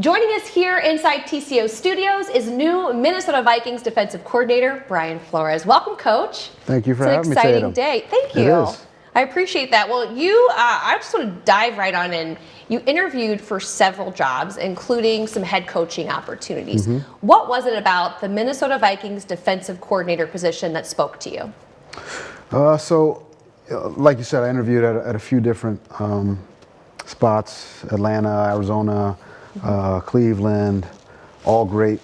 Joining us here inside TCO Studios is new Minnesota Vikings defensive coordinator, Brian Flores. Welcome, Coach. Thank you for having me, It's an Tatum. exciting day. Thank you. It is. I appreciate that. Well, I just want to dive right on in. You interviewed for several jobs, including some head coaching opportunities. What was it about the Minnesota Vikings defensive coordinator position that spoke to you? Like you said, I interviewed at a few different spots: Atlanta, Arizona, Cleveland. All great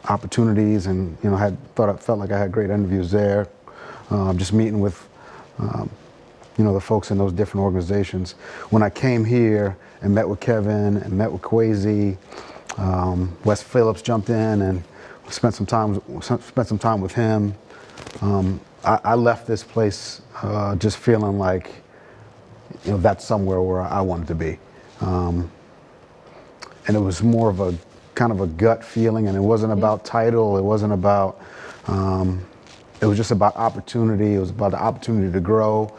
opportunities, and felt like I had great interviews there. Just meeting with the folks in those different organizations. When I came here and met with Kevin and met with Kwesi, Wes Phillips jumped in and spent some time with him. I left this place just feeling like that's somewhere where I wanted to be, and it was more of a kind of a gut feeling, and it wasn't about title. It wasn't about. It was just about opportunity. It was about the opportunity to grow,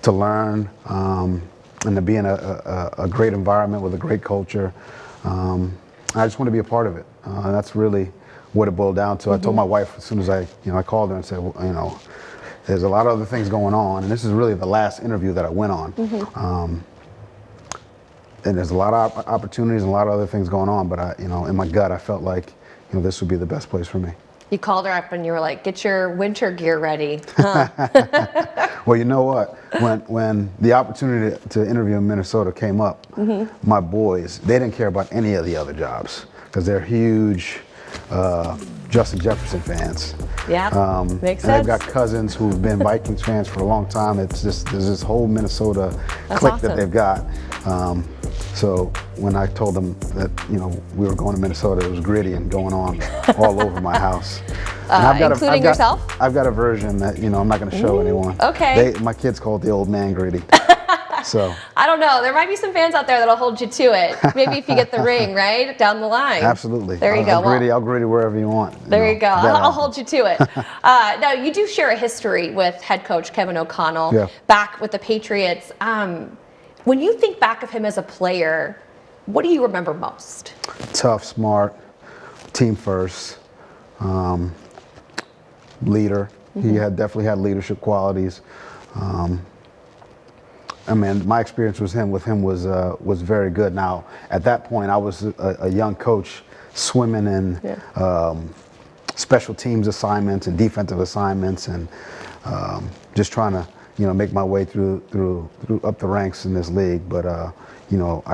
to learn, and to be in a great environment with a great culture. I just want to be a part of it. And that's really what it boiled down to. I told my wife as soon as I called her and said, well, there's a lot of other things going on, and this is really the last interview that I went on. And there's a lot of opportunities and a lot of other things going on, but in my gut, I felt like, this would be the best place for me. You called her up and you were like, get your winter gear ready. Huh? Well, you know what? When the opportunity to interview in Minnesota came up, my boys, they didn't care about any of the other jobs because they're huge Justin Jefferson fans. Yeah, makes sense. And they've got cousins who've been Vikings fans for a long time. There's this whole Minnesota clique that they've got. So when I told them that we were going to Minnesota, it was gritty and going on all over my house. Including yourself? I've got a version that I'm not going to show anyone. Okay. My kids call it the old man gritty. So I don't know. There might be some fans out there that'll hold you to it. Maybe if you get the ring right down the line. Absolutely. There you go. I'll gritty wherever you want. There you go. I'll hold you to it. Now you do share a history with head coach Kevin O'Connell back with the Patriots. When you think back of him as a player, what do you remember most? Tough, smart, team first, leader. He definitely had leadership qualities. My experience with him was very good. Now, at that point, I was a young coach swimming in special teams assignments and defensive assignments, and just trying to make my way through up the ranks in this league. But I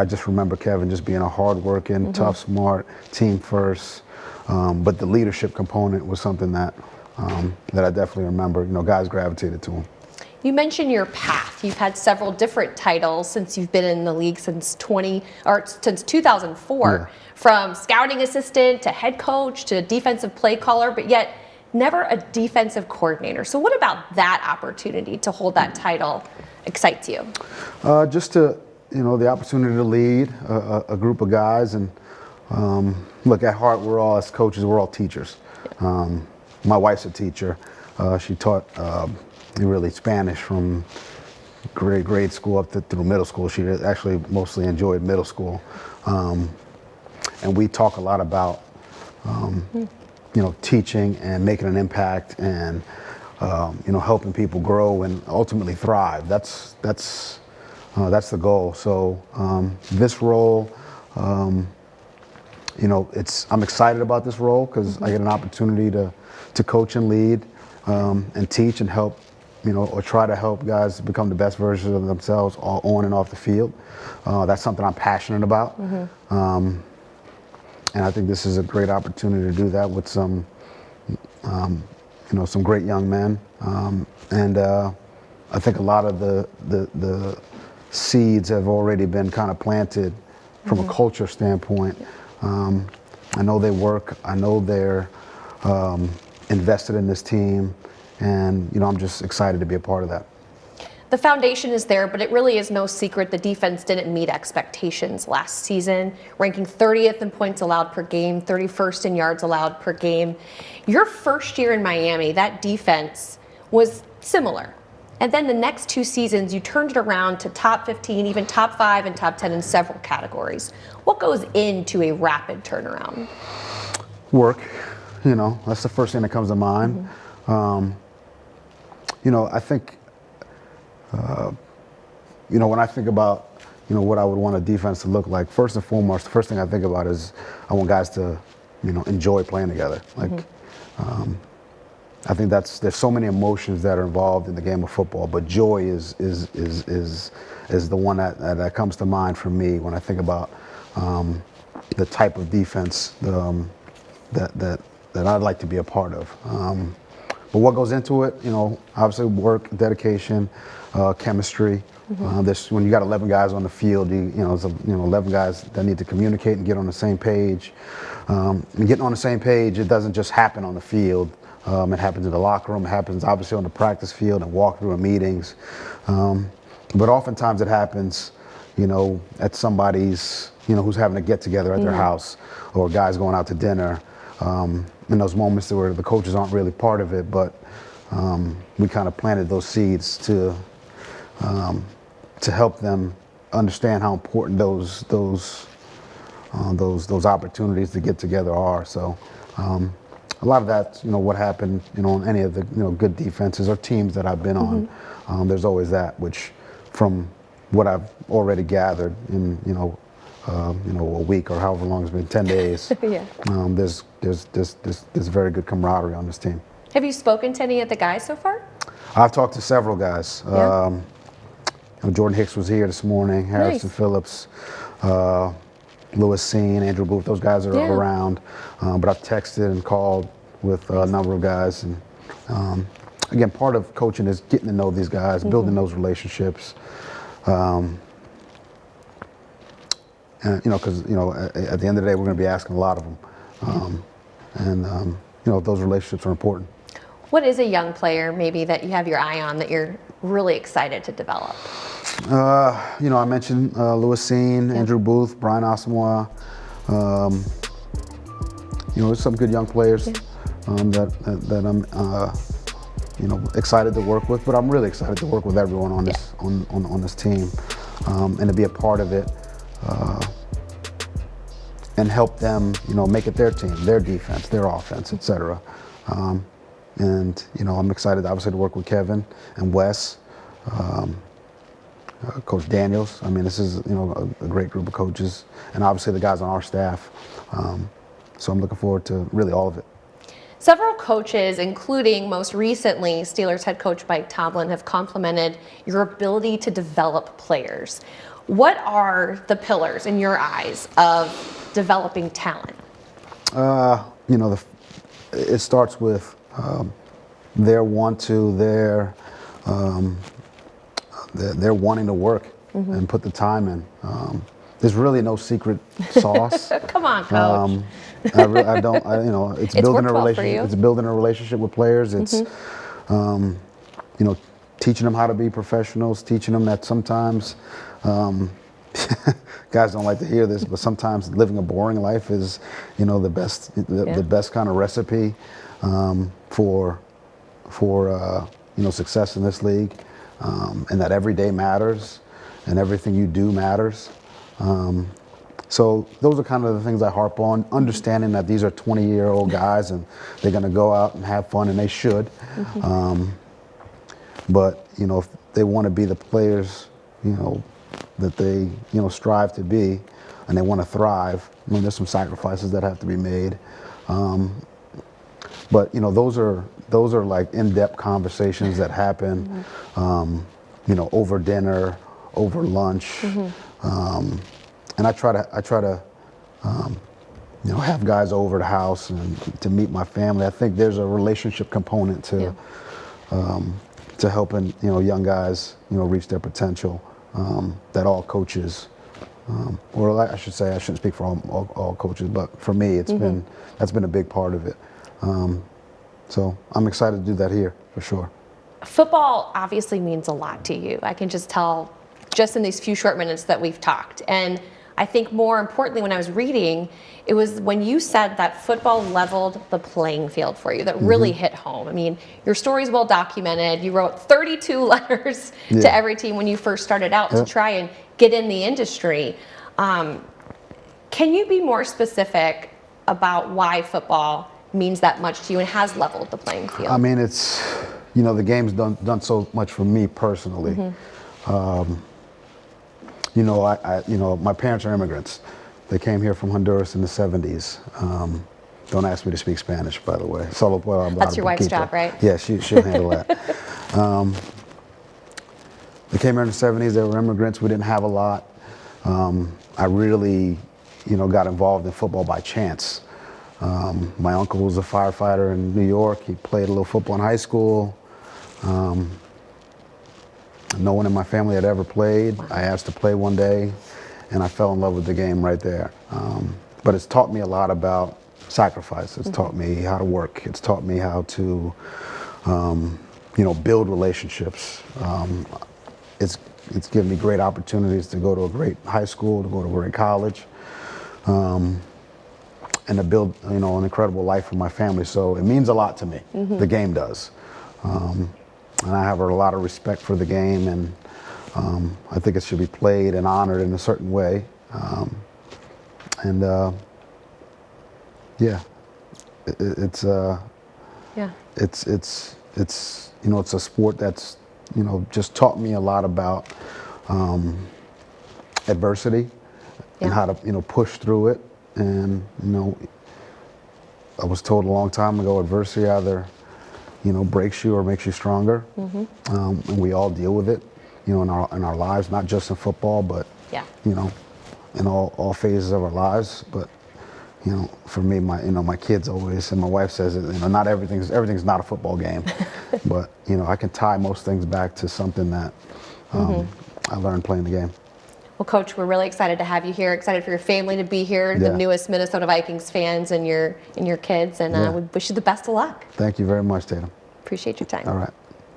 just remember Kevin just being a hard-working, tough, smart, team first. But the leadership component was something that I definitely remember. Guys gravitated to him. You mentioned your path. You've had several different titles since you've been in the league since 2004, from scouting assistant to head coach to defensive play caller, but yet never a defensive coordinator. So what about that opportunity to hold that title excites you? Just to, the opportunity to lead a group of guys. And look, at heart, we're all, as coaches, we're all teachers. My wife's a teacher. She taught really Spanish from grade school up through middle school. She actually mostly enjoyed middle school. And we talk a lot about teaching and making an impact and helping people grow and ultimately thrive. That's the goal. So this role, I'm excited about this role because I get an opportunity to coach and lead and teach and help, or try to help guys become the best versions of themselves on and off the field. That's something I'm passionate about. And I think this is a great opportunity to do that with some great young men. And I think a lot of the seeds have already been kind of planted from a culture standpoint. I know they work. I know they're invested in this team. And, I'm just excited to be a part of that. The foundation is there, but it really is no secret the defense didn't meet expectations last season, ranking 30th in points allowed per game, 31st in yards allowed per game. Your first year in Miami, that defense was similar. And then the next 2 seasons, you turned it around to top 15, even top 5 and top 10 in several categories. What goes into a rapid turnaround? Work, that's the first thing that comes to mind. I think, when I think about, what I would want a defense to look like, first and foremost, the first thing I think about is I want guys to, enjoy playing together. I think there's so many emotions that are involved in the game of football, but joy is the one that comes to mind for me when I think about the type of defense that I'd like to be a part of. But what goes into it, obviously work, dedication, chemistry. When you got 11 guys on the field, it's 11 guys that need to communicate and get on the same page. And getting on the same page, it doesn't just happen on the field. It happens in the locker room. It happens obviously on the practice field and walkthrough and meetings. But oftentimes it happens, at somebody's, who's having a get together at their house, or guys going out to dinner. In those moments where the coaches aren't really part of it, but we kind of planted those seeds to help them understand how important those opportunities to get together are. So a lot of that's what happened on any of the good defenses or teams that I've been on. There's always that, which from what I've already gathered in a week or however long it's been, 10 days. Yeah. There's very good camaraderie on this team. Have you spoken to any of the guys so far? I've talked to several guys. Yeah. Jordan Hicks was here this morning. Harrison Phillips, Lewis Seen, Andrew Booth. Those guys are around. But I've texted and called with a number of guys. And again, part of coaching is getting to know these guys, building those relationships. And because at the end of the day, we're going to be asking a lot of them. Those relationships are important. What is a young player maybe that you have your eye on that you're really excited to develop? I mentioned Lewis Seen, Andrew Booth, Brian Asamoah. There's some good young players that I'm excited to work with. But I'm really excited to work with everyone on this on this team, and to be a part of it. And help them, make it their team, their defense, their offense, et cetera. I'm excited, obviously, to work with Kevin and Wes, Coach Daniels. I mean, this is, a great group of coaches, and obviously the guys on our staff. So I'm looking forward to really all of it. Several coaches, including most recently Steelers head coach Mike Tomlin, have complimented your ability to develop players. What are the pillars in your eyes of developing talent? It starts with their wanting to work and put the time in. There's really no secret sauce. Come on, coach. It's building a relationship. It's building a relationship with players. It's teaching them how to be professionals, teaching them that sometimes. Guys don't like to hear this, but sometimes living a boring life is, the best kind of recipe for success in this league, and that every day matters, and everything you do matters. So those are kind of the things I harp on. Understanding that these are 20-year-old guys, and they're going to go out and have fun, and they should. But if they want to be the players, that they strive to be, and they want to thrive, there's some sacrifices that have to be made. But those are like in-depth conversations that happen, over dinner, over lunch, and I try to have guys over the house and to meet my family. I think there's a relationship component to helping young guys reach their potential. That all coaches, or I should say, I shouldn't speak for all coaches, but for me, that's been a big part of it. So I'm excited to do that here for sure. Football obviously means a lot to you. I can just tell just in these few short minutes that we've talked. And I think more importantly, when I was reading, it was when you said that football leveled the playing field for you, that really hit home. I mean, your story's well documented. You wrote 32 letters to every team when you first started out to try and get in the industry. Can you be more specific about why football means that much to you and has leveled the playing field? I mean, it's, you know, the game's done so much for me personally. You know, my parents are immigrants. They came here from Honduras in the 70s. Don't ask me to speak Spanish, by the way. Solo puedo hablar That's your wife's poquito. job, right? Yeah, she'll handle that. They came here in the 70s. They were immigrants. We didn't have a lot. I really, you know, got involved in football by chance. My uncle was a firefighter in New York. He played a little football in high school. No one in my family had ever played. I asked to play one day, and I fell in love with the game right there. But it's taught me a lot about sacrifice. It's taught me how to work. It's taught me how to, you know, build relationships. It's given me great opportunities to go to a great high school, to go to a great college, and to build, you know, an incredible life for my family. So it means a lot to me. The game does. And I have a lot of respect for the game, and I think it should be played and honored in a certain way. Yeah, it's you know, it's a sport that's, you know, just taught me a lot about adversity and how to, you know, push through it. And, you know, I was told a long time ago, adversity either, you know, breaks you or makes you stronger. And we all deal with it, you know, in our lives, not just in football, but, you know, in all phases of our lives. But, you know, for me, my kids always, and my wife says it, you know, not everything's not a football game. But, you know, I can tie most things back to something that I learned playing the game. Well, Coach, we're really excited to have you here. Excited for your family to be here, the newest Minnesota Vikings fans, and your kids. And we wish you the best of luck. Thank you very much, Tatum. Appreciate your time. All right.